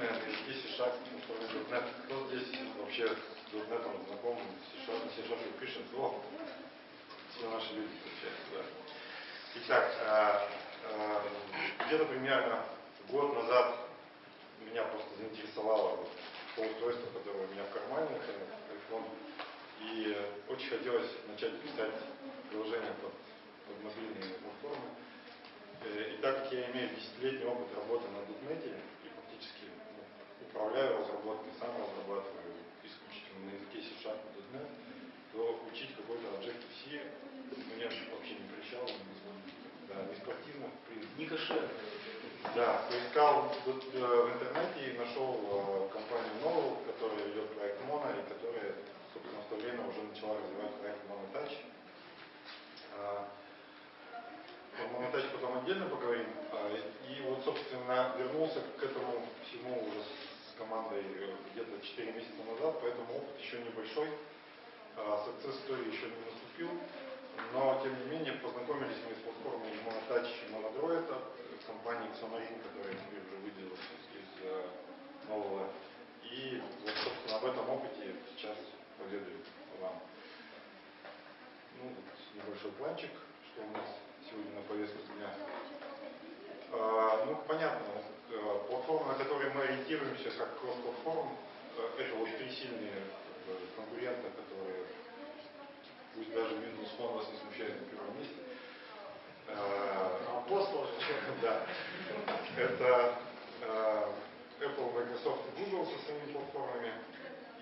на языке C#, .NET. Кто здесь вообще с .NET знаком, C# пишет? О, все наши люди встречаются, да. Итак, где-то примерно год назад меня просто заинтересовало то устройство, которое у меня в кармане, это iPhone. И очень хотелось начать писать приложения под мобильные платформы. И так как я имею 10-летний опыт работы на .NET и фактически управляю разработкой, сам разрабатываю исключительно на языке C# и .NET, то учить какой-то Objective-C мне вообще не прельщало, не спортивно, в принципе. Не кошерно. Да, поискал в интернете и нашел компанию новую, которая ведет проект Mono и которая, собственно, в то время уже начала развивать проект MonoTouch. Про MonoTouch потом отдельно поговорим. И вот, собственно, вернулся к этому всему уже с командой где-то 4 месяца назад, поэтому опыт еще небольшой. Success story еще не наступил, но тем не менее познакомились мы с платформой MonoTouch и MonoDroid от компании Xamarin, которая теперь уже выделилась из нового. И вот, собственно, об этом опыте сейчас поведаю вам. Ну, вот небольшой планчик, что у нас сегодня на повестке дня. Ну, понятно, платформа, на которой мы ориентируемся как Кроссплатформ, это вот три сильные конкурента, которые, пусть даже Windows Phone вас не смущает, на первом месте. Да. Это Apple, Microsoft и Google со своими платформами.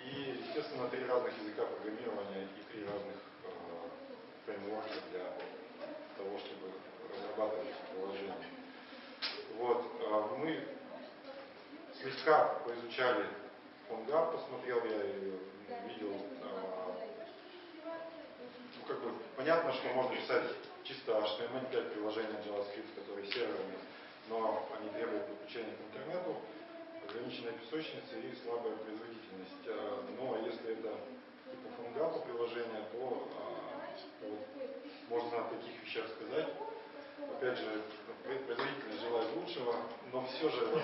И, естественно, три разных языка программирования и три разных фреймворка для того, чтобы разрабатывать приложения. Вот. Мы слегка поизучали PhoneGap, посмотрел я и видел, ну, как бы, понятно, что можно писать чисто HTML5 приложения JavaScript, которые серверные, но они требуют подключения к интернету, ограниченная песочница и слабая производительность. Ну, а если это типа PhoneGap приложение, то вот, можно о таких вещах сказать. Опять же, производительность желает лучшего, но все же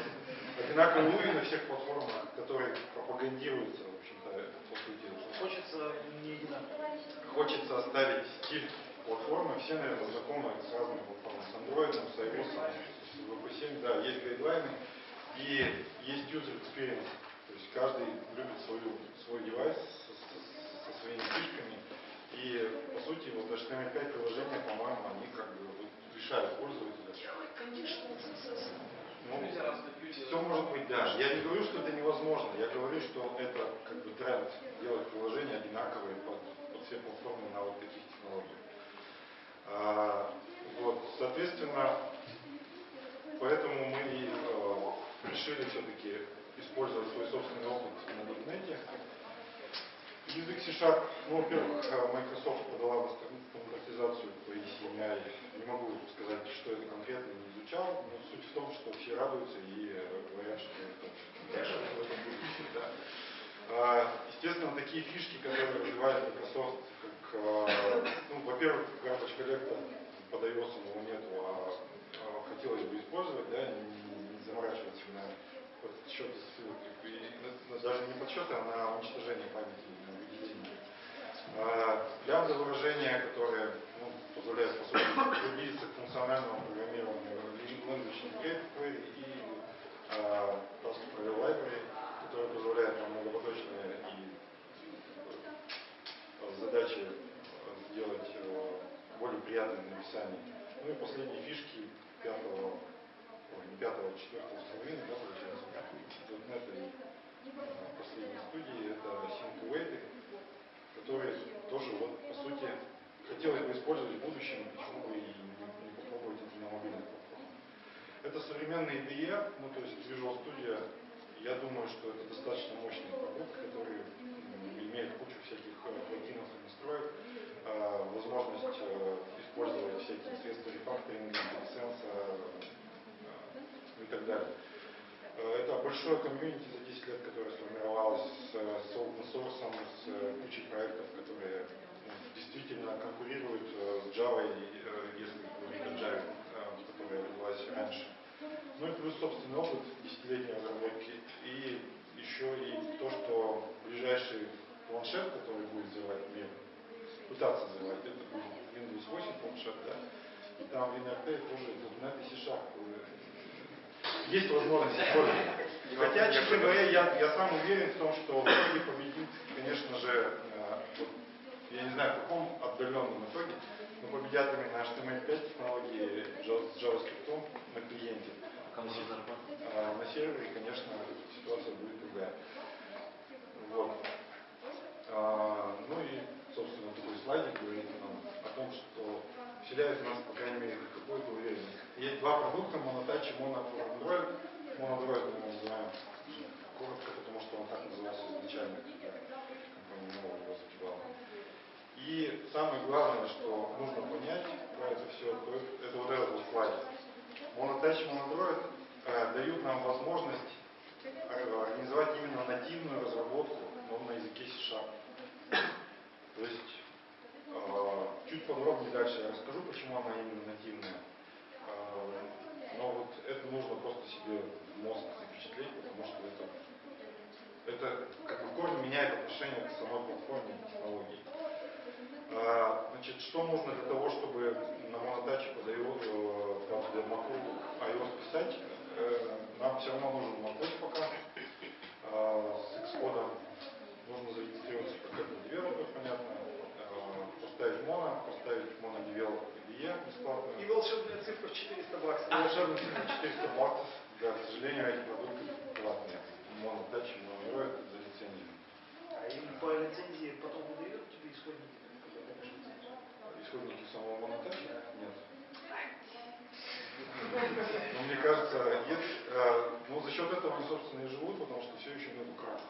одинаковый уровень на всех платформах, которые пропагандируются, в общем-то, по сути. Хочется не одинаково. Хочется оставить стиль платформы. Все, наверное, знакомы с разными платформами. С Android, с iOS, с VP7. Да, есть гайдлайны и есть user experience. То есть каждый любит свой девайс со своими фишками. И, по сути, вот HTML5 приложения, по-моему, они как бы вот решают пользователя. Конечно, ну, все может быть, да. Я не говорю, что это невозможно. Я говорю, что это как бы тренд делать приложения одинаковые под все платформы на вот таких технологиях. Вот, соответственно, поэтому мы решили все-таки использовать свой собственный опыт на .NET. Язык C#, ну, во-первых, Microsoft подала на стандартизацию по ECMI. Не могу сказать, что это конкретно, не изучал, но суть в том, что все радуются и говорят, что это в этом будущее. Да. Естественно, такие фишки, которые развивает Microsoft, как, ну, во-первых, garbage collector под iOS его нету, а хотелось бы использовать, да, не заморачиваться на подсчеты ссылок, даже не подсчеты, а на уничтожение памяти, на выделение. Лямбда выражения, которые позволяют, по сути, приблизиться к функциональному программированию, language integrated query и task library, которые позволяют нам многопоточные и задачи сделать более приятными написание. Ну и последние фишки четвертого, половины, да, получается, .NET и последней студии, это sync await, которые тоже, вот, по сути, хотелось бы использовать в будущем, почему бы и не попробовать это на мобильных платформах. Это современный IDE, ну, то есть Visual Studio, я думаю, что это достаточно мощный продукт, который имеет кучу всяких плагинов и настроек, возможность использовать всякие средства рефакторинга, сенса и так далее. Это большое комьюнити за 10 лет, которое сформировалось с open source, с кучей проектов, которые действительно конкурируют с Java, если говорить о Java, которая родилась раньше. Ну и плюс собственный опыт 10-летней разработки. И там в НРТ тоже .NET и C#. Есть возможность использовать. Хотя, честно говоря, я сам уверен в том, что в итоге победит, конечно же, вот, я не знаю, в каком отдаленном итоге, но победят именно HTML5 технологии с JavaScript на клиенте. На сервере, конечно, ситуация будет другая. Вот. Ну и, собственно, такой слайдик говорит нам о том, что вселяет в нас, по крайней мере, какую-то уверенность. Есть два продукта, монотач и моноандроид. Моноандроид мы его называем коротко, потому что он так назывался изначально, когда компания новая его запевала. И самое главное, что нужно понять про это все, это вот этот вот слайд. Монотач и моноандроид дают нам возможность организовать именно нативную разработку, но на языке C#. То есть, чуть подробнее дальше я расскажу, почему она именно нативная. Но вот это нужно просто себе в мозг запечатлеть, потому что это как бы в корне меняет отношение к самой платформе технологий. Значит, что нужно для того, чтобы на монотаче под iOS писать? Нам все равно нужен macOS пока с Xcode. Нужно зарегистрироваться как девелопер, понятно, поставить моно, поставить mono-develop IDE бесплатно. И волшебная цифра в 400 баксов. И волшебная цифра 400 баксов. Да, к сожалению, эти продукты платные. Монотач и моноандроид за лицензию. А им по лицензии потом выдают тебе исходники? Исходники самого монотача? Нет. Но мне кажется, ну, за счет этого они, собственно, и живут, потому что все еще нету краха.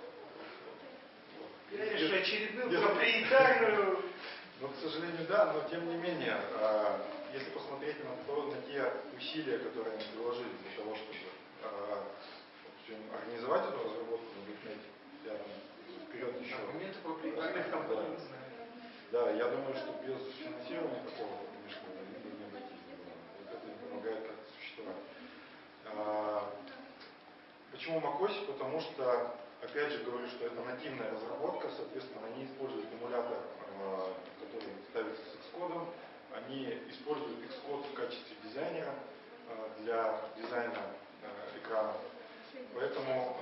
Конечно, очередную проприетарную. Ну, к сожалению, да, но тем не менее, если посмотреть на те усилия, которые они приложили для того, чтобы организовать эту разработку на .NET, я вперед еще. Аргументы проприетарных компаний. Да, я думаю, что без финансирования какого-то, конечно, не обойтись. Вот это им помогает как-то существовать. Почему macOS? Потому что, опять же говорю, что это нативная разработка, соответственно, они используют эмулятор, который ставится с Xcode, они используют Xcode в качестве дизайнера для дизайна экрана. Поэтому,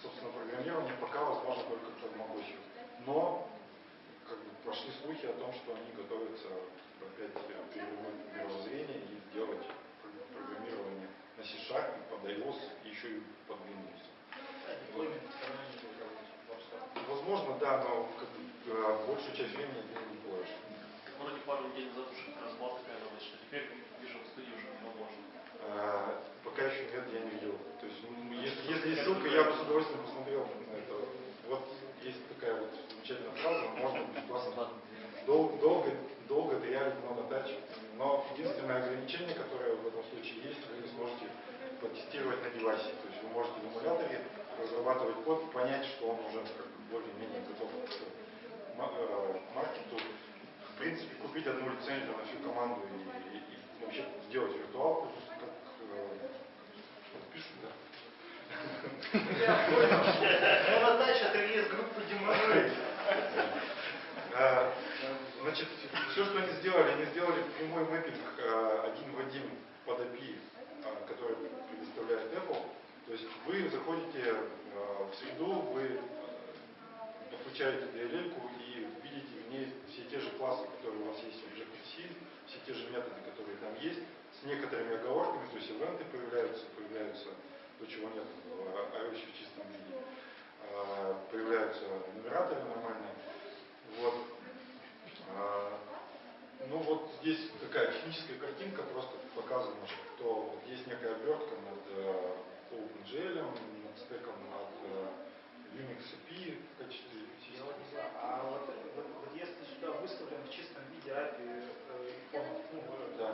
собственно, программирование пока возможно только под macOS. Но как бы пошли слухи о том, что они готовятся опять перевернуть мировоззрение и сделать программирование на C# под iOS и еще и под Windows. Возможно, да, но как бы, большую часть времени ты не делаешь. Вроде пару недель назад уже разработка появилась, что теперь вижу в студии уже можно. Пока еще нет, я не видел. То есть, если есть ссылка, я бы с удовольствием посмотрел на это. Вот есть такая вот замечательная фраза, можно бесплатно. Долго реально много тач. Но единственное ограничение, которое в этом случае есть, вы не сможете потестировать на девайсе. То есть вы можете в эмуляторе разрабатывать код и понять, что он уже как бы более-менее готов к маркету. В принципе, купить одну лицензию на всю команду и вообще сделать виртуалку, как пишут, да? Я понял. Монотач — это релиз группы Демоноид. Значит, все, что они сделали прямой мэппинг один в один под API, который предоставляет Apple. То есть вы заходите в среду, вы подключаете DLL-ку и видите в ней все те же классы, которые у вас есть в Objective-C, все те же методы, которые там есть, с некоторыми оговорками, то есть ивенты появляются то, чего нет в iOS в чистом виде, появляются нумераторы нормальные. Вот. Ну вот здесь такая техническая картинка, просто показана, что вот есть некая обертка над OpenGL, над стеком, над Unix API в качестве системы. А вот если сюда выставлен в чистом виде API иконок, да,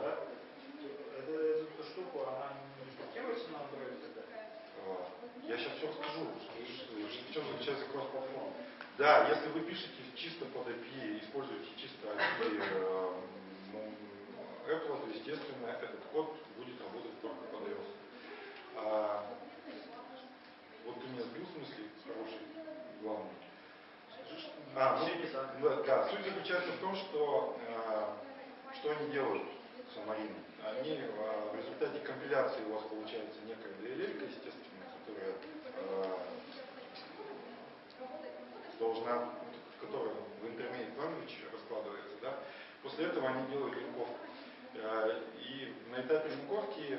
эта штука, она не блокируется на Android тогда? Я сейчас все расскажу, в чем заключается кроссплатформа. Да, если вы пишете чисто под API, используете чисто API Apple, то, естественно, этот код будет работать только под iOS. Вот ты меня сбил, в смысле, хороший, главный. Да, суть заключается в том, что они делают. саморин, они в результате компиляции у вас получается некая DLL, естественно, которая в которой в intermediate language раскладывается, да. После этого они делают линковку. И на этапе линковки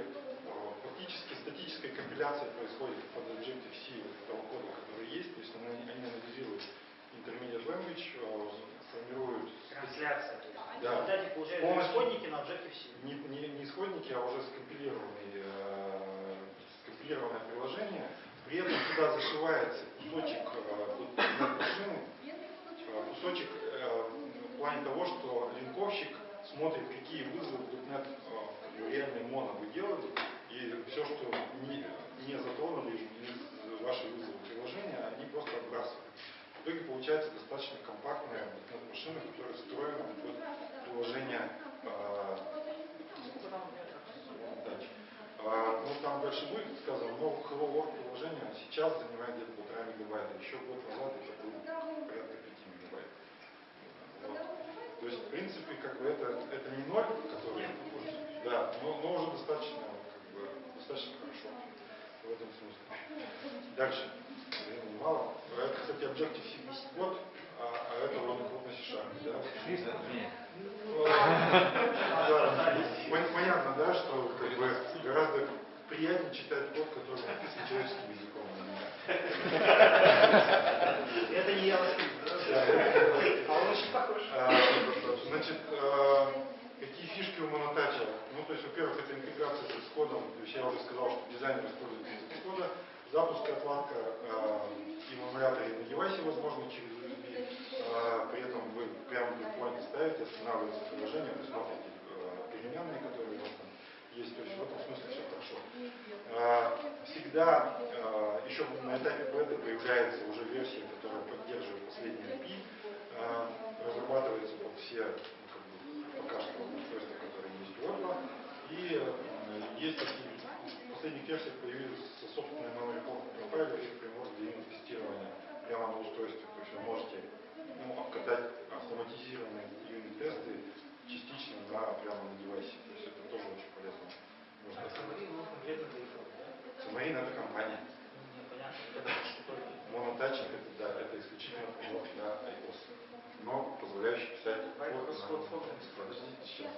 фактически статическая компиляция происходит под Objective-C того кода, который есть. То есть они анализируют intermediate language, формируют... Трансляция. Да. В результате получаются исходники на Objective-C. Не исходники, а уже скомпилированное приложение. При этом туда зашивается кусочек машины, кусочек в плане того, что линковщик смотрит, какие вызовы .NET реальные моно вы делали, и все, что не затронули из вашей вызовы приложения, они просто отбрасывают. В итоге получается достаточно компактная .NET машина, которая встроена в приложение. Ну, там дальше будет сказано, но Hello World приложение сейчас занимает где-то 1,5 мегабайта. Еще год назад это было порядка 5 мегабайт. Вот. То есть, в принципе, как бы это не ноль, который, да, но уже достаточно, достаточно хорошо в этом смысле. Дальше. Времени мало. Это, кстати, Objective-C код, а это вроде крупный C-Sharp, да? Понятно, да, что как бы гораздо приятнее читать код, который написан человеческим языком. Это не я вас а он очень похож. Значит, какие фишки у монотача? Ну, то есть, во-первых, это интеграция с Xcode. То есть я уже сказал, что дизайнер использует Xcode. Запуск и отладка и в эмуляторе на девайсе возможно через USB. При этом вы прямо endpoint ставите, останавливается приложение, вы смотрите переменные, которые у вас там есть. То есть в этом смысле все хорошо. Всегда еще на этапе бета появляется уже версия, которая поддерживает последние API, разрабатывается под все пока что устройства, которые есть у УрФУ. И есть такие, в последних версиях появились собственные memory профайлеры и фреймворк для тестирования прямо на устройстве. То есть вы можете обкатать автоматизированные юнит-тесты частично прямо на девайсе. То есть это тоже очень полезно. Самарин, ну, конкретно для этого, да? Самарин это компания. Непонятно. Монотач это исключительно фреймворк для iOS. Но позволяющий писать код Кроссплатформенная. Подождите, сейчас.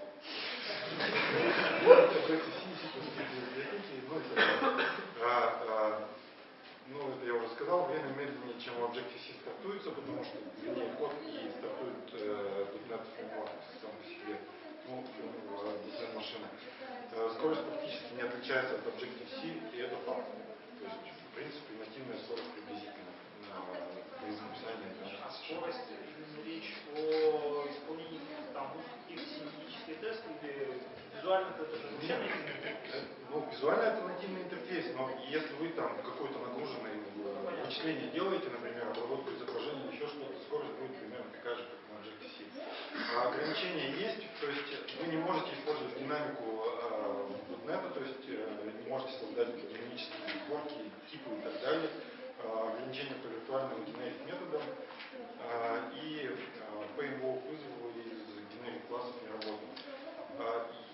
Ну, это я уже сказал, время медленнее, чем у Objective-C стартуется, потому что длиннее код и стартует .NET фреймворк сам по себе, ну, .NET машина. Скорость практически не отличается от Objective-C, и это факт. То есть, в принципе, нативная скорость приблизительно при написании. А скорость, речь о исполнении там каких-то синтетических тестов или визуально это же вообще нативный интерфейс? Ну, визуально это нативный интерфейс, но если вы там какое-то нагруженное вычисление делаете, например, обработку изображения, еще что-то, скорость будет примерно такая же, как на Objective-C. Ограничения есть, то есть вы не можете использовать динамику .NET, то есть не можете создать динамические сборки, типы и так далее. Ограничения по виртуальным генерик методам и painwalk вызову из генерик классов не работают.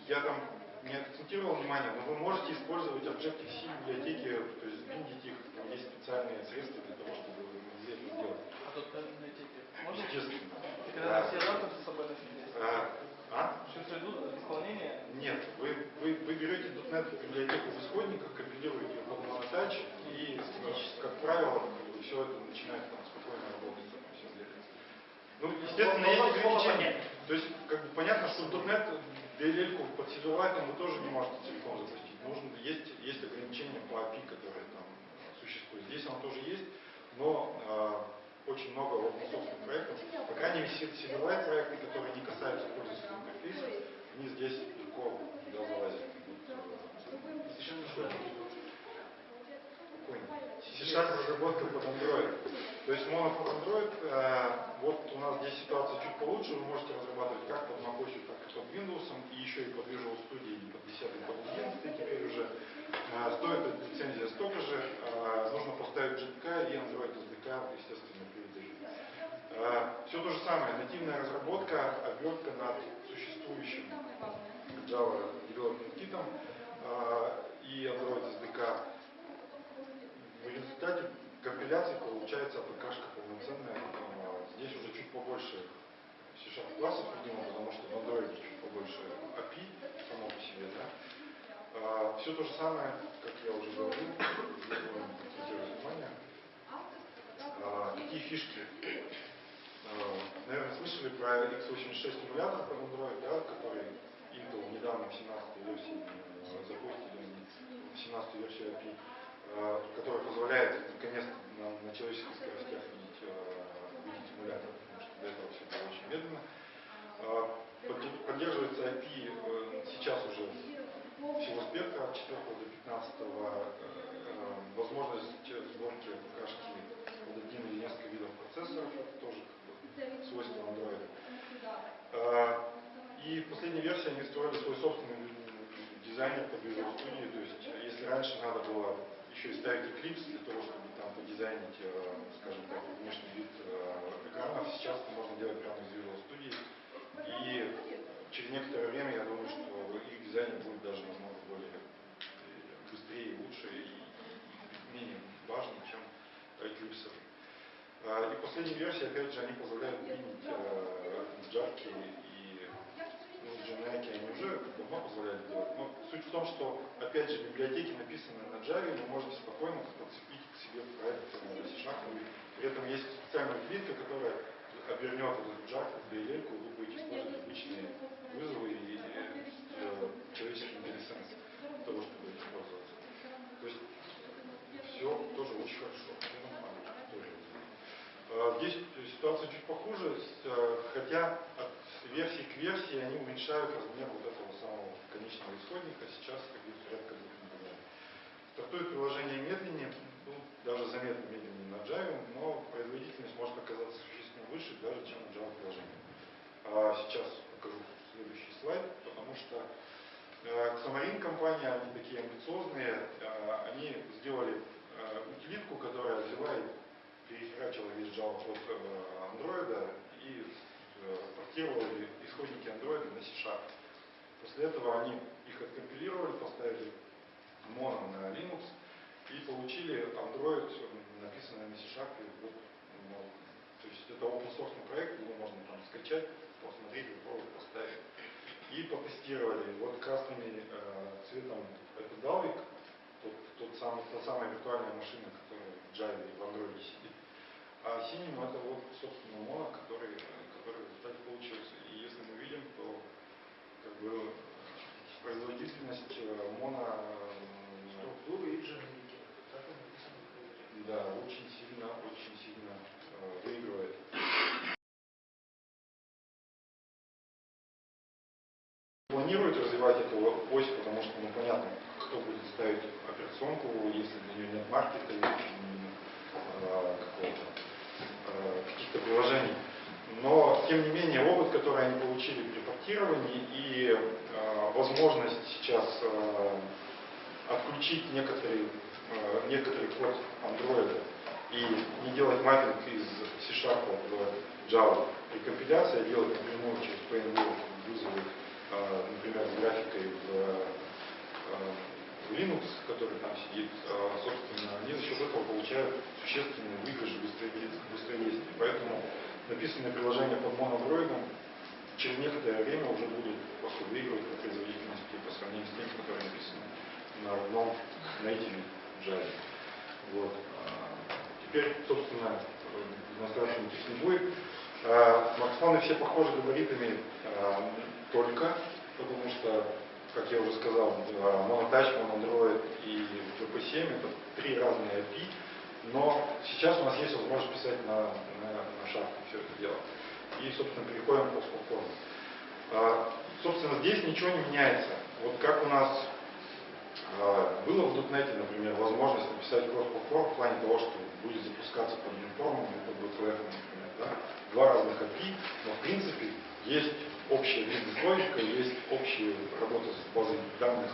Я там не акцентировал внимание, но вы можете использовать Objective-C библиотеки, то есть биндить их, там есть специальные средства для того, чтобы вы могли это сделать. А тут на библиотеке можно? Естественно. И когда все замкнуты с собой носить? Сейчас идут исполнение? Нет, вы берете .NET библиотеку в исходниках, компилируете ее под монотач и, как правило, все это начинает там спокойно работать само по себе. Ну, естественно, есть ограничения. То есть, как бы понятно, что .NET DLL-ку под Silverlight вы тоже не можете целиком запустить. Есть ограничения по API, которые там существуют. Здесь оно тоже есть, но очень много open-source проектов. По крайней мере, Silverlight проекты, которые не касаются пользовательского интерфейса, они здесь легко туда залазят. C-Sharp разработка под Android. То есть моно под Android, вот у нас здесь ситуация чуть получше, вы можете разрабатывать как под macOS, так и под Windows, и еще и под Visual Studio, и под 10, и под 11 теперь уже. Стоит эта лицензия столько же, нужно поставить JDK и Android SDK, естественно, перед. Все то же самое, нативная разработка, обертка над существующим Java Development Kit и Android SDK. В результате компиляции получается АПК-шка полноценная. Здесь уже чуть побольше C# классов, видимо, потому что в Android чуть побольше API само по себе. Да? Все то же самое, как я уже говорил, здесь будем акцентировать внимание. Какие фишки? Наверное, слышали про x86 эмулятор под Android, да, который Intel недавно в 17-й версии запустили, в 17-ю версию API, которая позволяет наконец-то на человеческих скоростях видеть эмулятор, потому что до этого все было очень медленно. Поддерживается API сейчас уже всего спектра от 4 до 15, возможность сборки АПК-шки под один или несколько видов процессоров, это тоже свойство Android. И в последней версии они строили свой собственный дизайнер под Visual Studio, то есть если раньше надо было еще и ставить Eclipse для того, чтобы там подизайнить, скажем так, внешний вид экранов, сейчас это можно делать прямо из Visual Studio. И через некоторое время я думаю, что их дизайн будет даже намного более быстрее, лучше и менее важный, чем Eclipse. И в последней версии, опять же, они позволяют видеть джарки и дженерики, они уже давно позволяют делать. Но суть в том, что, опять же, библиотеки, написанные на Java, вы можете спокойно подцепить к себе проект C#. При этом есть специальная утилитка, которая обернет этот джарку в DLL-ку, и вы будете использовать обычные вызовы и человеческий интересенс для того, чтобы этим пользоваться. То есть все тоже очень хорошо. Здесь ситуация чуть похуже, хотя от версии к версии они уменьшают размер вот этого самого конечного исходника. Сейчас как бы порядка 2 мегабайт. Стартует приложение медленнее, ну, даже заметно медленнее на Java, но производительность может оказаться существенно выше даже, чем на Java приложение. Сейчас покажу следующий слайд, потому что Xamarin компания, они такие амбициозные, они сделали утилитку, которая взяла и перехерачила весь Java код Android и портировали исходники Android на C#. После этого они их откомпилировали, поставили моно на Linux и получили Android, написанный на C#. Вот, то есть это open source проект, его можно там скачать, посмотреть, попробовать, поставить. И потестировали. Вот красными цветом это Dalvik, та самая виртуальная машина, которая в Java и в Android сидит. А синим это вот, собственно, моно, который в результате получился. И если мы видим, то как бы производительность моно структуры и дженерики. Да, очень сильно выигрывает. Планирует развивать эту ось, потому что, ну, понятно, кто будет ставить операционку, если для нее нет маркета, каких-то приложений. Но, тем не менее, опыт, который они получили при портировании и возможность сейчас отключить некоторый код Android и не делать маппинг из C# в Java при компиляции, а делать напрямую через PNG вызовы, например, с графикой в Linux, который там сидит, собственно, они за счет этого получают существенный выигрыш быстродействия. Поэтому написанное приложение под моноандроидом через некоторое время уже будет просто выигрывать по производительности по сравнению с тем, которые написаны на родном native Java. Вот. Теперь, собственно, демонстрации никаких не будет. Смартфоны все похожи габаритами только, потому что, как я уже сказал, монотач, моноандроид и VP7 это 3 разные API, но сейчас у нас есть возможность писать на шапке все это дело. И, собственно, переходим к кроссплатформе. Собственно, здесь ничего не меняется. Вот как у нас было в .NET, например, возможность написать кроссплатформу в плане того, что будет запускаться под Uniform и под BTF, например. Да? 2 разных API, но в принципе есть общая бизнес-логика, есть общая работа с базой данных,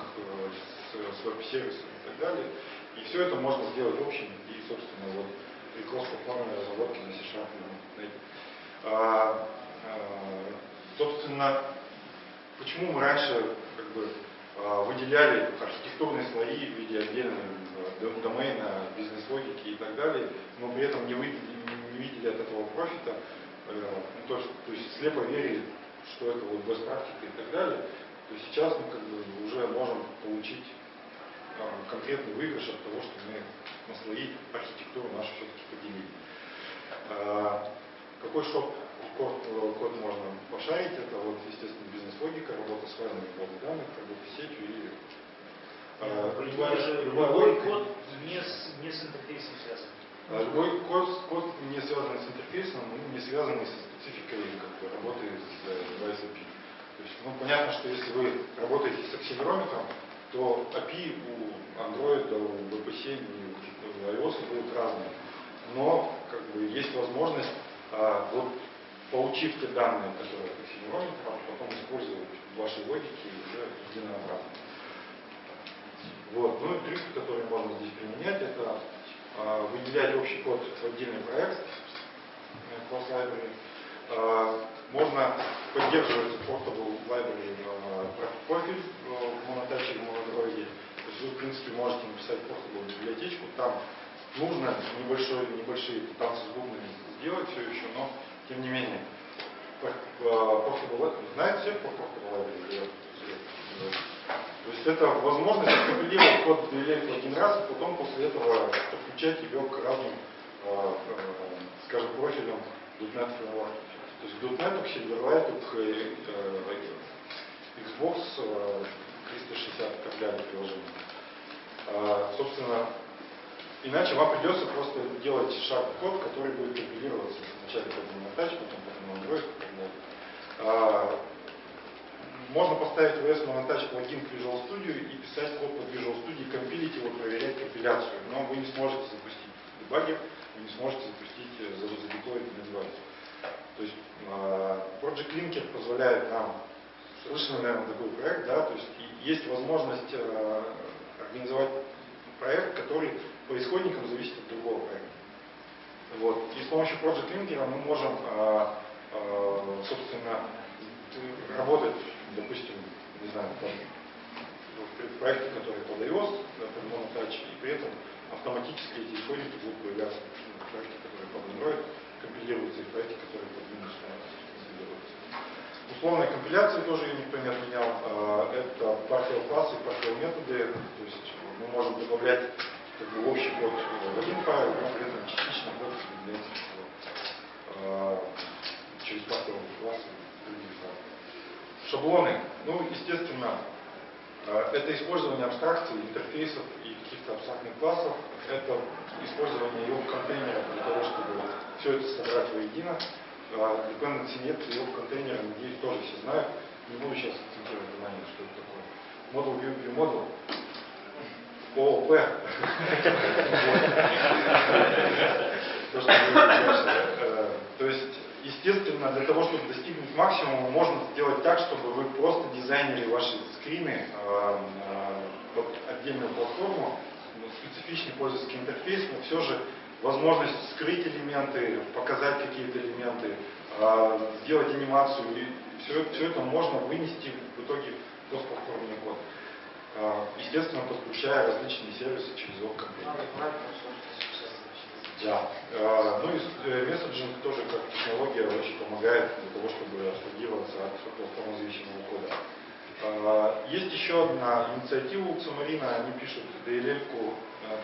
с веб-сервисом и так далее. И все это можно сделать общим и, собственно, вот при кроссплатформенной разработке на C# Собственно, почему мы раньше выделяли архитектурные слои в виде отдельного домена, бизнес-логики и так далее, но при этом не видели от этого профита, то есть слепо верили, что это вот best практика и так далее, то сейчас мы уже можем получить конкретный выигрыш от того, что мы на слои архитектуру нашу все-таки поделили. Какой код можно пошарить? Это вот, естественно, бизнес-логика, работа с разными базами данных, работа с сетью и любой код не с интерфейсом связан. Любой код не связанный с интерфейсом, не связанный со спецификой работы с device API. То есть, понятно, что если вы работаете с акселерометром, то API у Android, у VP7 и у iOS будут разные. Но есть возможность, получив те данные, которые от акселерометра, потом использовать в вашей логике уже единообразно. Вот. Ну и трюки, которые можно здесь применять, это выделять общий код в отдельный проект, класс library. Можно поддерживать portable library профиль в монотаче или в Android. То есть вы, в принципе, можете написать portable библиотечку, там нужно небольшие танцы с бубнами сделать все еще, но тем не менее. Знаете все portable library? То есть это возможность скомпилировать код DLL один раз, и потом после этого подключать ее к разным, скажем, профилям .NET Framework. То есть к .NET, к Silverlight, к Xbox 360 и так далее приложения. Собственно, иначе вам придется просто делать шарп-код, который будет компилироваться сначала под монотач, потом под Android и так далее. Можно поставить в OS Monotouch плагин к Visual Studio и писать код под Visual Studio, компилить его, проверять компиляцию. Но вы не сможете запустить дебаггер, вы не сможете запустить задеплоить на девайс. То есть Project Linker позволяет нам, слышали, наверное, такой проект, да, то есть есть возможность организовать проект, который по исходникам зависит от другого проекта. Вот. И с помощью Project Linker мы можем, собственно, работать, допустим, не знаю, в проекте, который под iOS, под монотач, и при этом автоматически эти исходники будут появляться в проекте, который под Android компилируется, и в проекте, который под Windows компилируется. Условная компиляция тоже никто не отменял. Это partial классы и partial методы. То есть мы можем добавлять общий код в один файл, но при этом частично код добавляется через partial классы в другие файлы. Шаблоны. Естественно, это использование абстракций, интерфейсов и каких-то абстрактных классов. Это использование йог-контейнеров для того, чтобы все это собрать воедино. Dependency нет, йог-контейнеры, надеюсь, тоже все знают. Не буду сейчас акцентировать внимание, что это такое. Model View View Model. ООП. То есть, естественно, для того, чтобы достигнуть максимума, можно сделать так, чтобы вы просто дизайнили ваши скрины под отдельную платформу, специфичный пользовательский интерфейс, но все же возможность скрыть элементы, показать какие-то элементы, сделать анимацию, и все это можно вынести в итоге в кроссплатформенный код. Естественно, подключая различные сервисы через веб-контейнер. Да. И месседжинг тоже как технология очень помогает для того, чтобы абстрагироваться от платформозависимого кода. Есть еще одна инициатива у Xamarin, они пишут DLL-ку,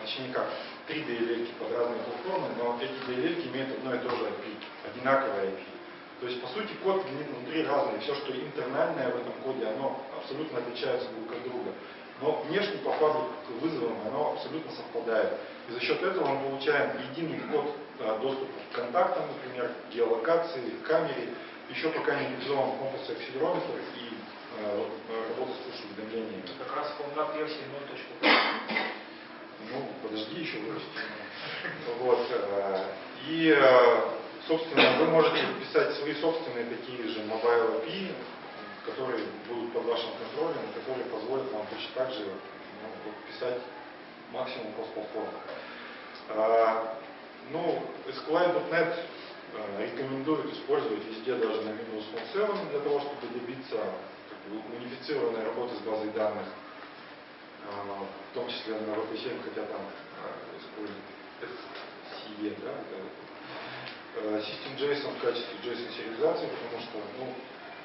точнее как, 3 DLL-ки под разные платформы, но эти DLL-ки имеют одно и то же API, одинаковое API. То есть, по сути, код внутри разный, все, что интернальное в этом коде, оно абсолютно отличается друг от друга. Но внешне по фазу вызовам оно абсолютно совпадает. И за счет этого мы получаем единый код доступа к контактам, например, к геолокации, к камере, еще пока не реализован комплекс акселерометр и работа с push-уведомлениями. Как раз формат версии 0.5. Подожди, еще вырастем. Вот. И, собственно, вы можете писать свои собственные такие же mobile API, которые будут под вашим контролем, которые позволят вам точно так же писать максимум кросс-платформы. SQLite.NET рекомендуют использовать везде даже на Windows Phone 7 для того, чтобы добиться унифицированной работы с базой данных, в том числе на VP7, хотя там используют SCE, да, System.json в качестве JSON-сериализации, потому что, ну,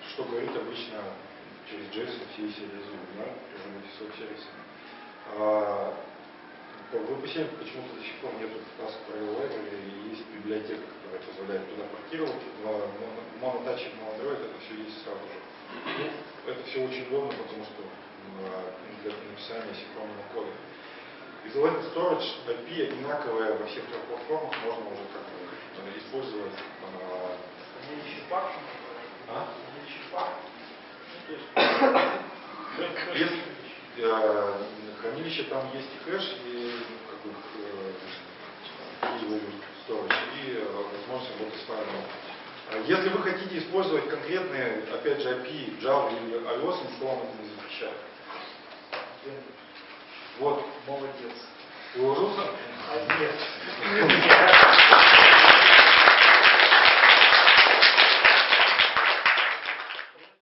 что говорит обычно через JSON все и сериализуют, да, уже multi-serвисами. По VP7 почему-то до сих пор нет task file library, и есть библиотека, которая позволяет туда портировать. В монотаче на Android это все есть сразу же. Ну, это все очень удобно, потому что для написания синхронного кода. Isolated Storage IP одинаковая во всех трех платформах, можно уже как бы использовать. Хранилище пак? Хранилище пак? Хранилище там есть и кэш, и как бы storage, и возможность работать с файлом. Если вы хотите использовать конкретные, опять же, API Java или iOS, то вам это не запрещает. Вот. Молодец. Нет.